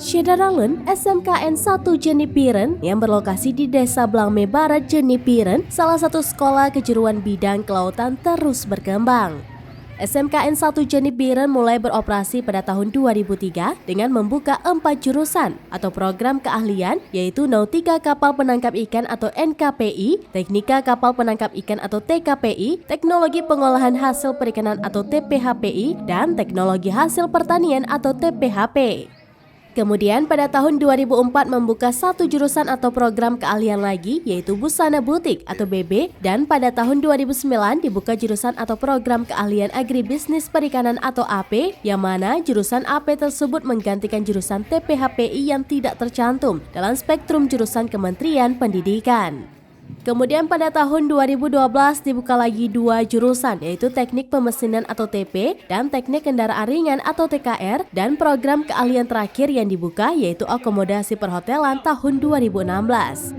Syederalen SMKN 1 Jenipiren yang berlokasi di Desa Blangme Barat Jenipiren, salah satu sekolah kejuruan bidang kelautan terus berkembang. SMKN 1 Jenipiren mulai beroperasi pada tahun 2003 dengan membuka 4 jurusan atau program keahlian, yaitu Nautika Kapal Penangkap Ikan atau NKPI, Teknika Kapal Penangkap Ikan atau TKPI, Teknologi Pengolahan Hasil Perikanan atau TPHPI, dan Teknologi Hasil Pertanian atau TPHP. Kemudian pada tahun 2004 membuka satu jurusan atau program keahlian lagi, yaitu Busana Butik atau BB, dan pada tahun 2009 dibuka jurusan atau program keahlian Agribisnis Perikanan atau AP, yang mana jurusan AP tersebut menggantikan jurusan TPHPI yang tidak tercantum dalam spektrum jurusan Kementerian Pendidikan. Kemudian pada tahun 2012 dibuka lagi 2 jurusan, yaitu Teknik Pemesinan atau TP dan Teknik Kendaraan Ringan atau TKR, dan program keahlian terakhir yang dibuka yaitu Akomodasi Perhotelan tahun 2016.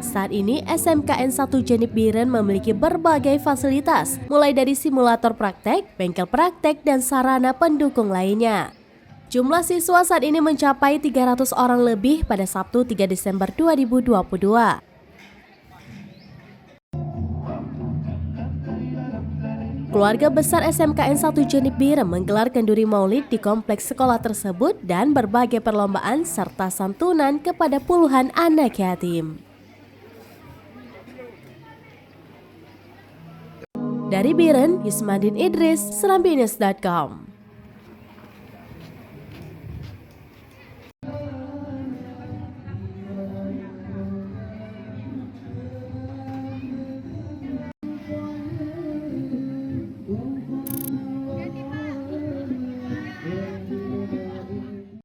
Saat ini SMKN 1 Jenipiren memiliki berbagai fasilitas, mulai dari simulator praktek, bengkel praktek, dan sarana pendukung lainnya. Jumlah siswa saat ini mencapai 300 orang lebih pada Sabtu 3 Desember 2022. Keluarga besar SMKN 1 Jenipiren menggelar kenduri maulid di kompleks sekolah tersebut dan berbagai perlombaan serta santunan kepada puluhan anak yatim. Dari Biren, Yusmadin Idris, serambinews.com.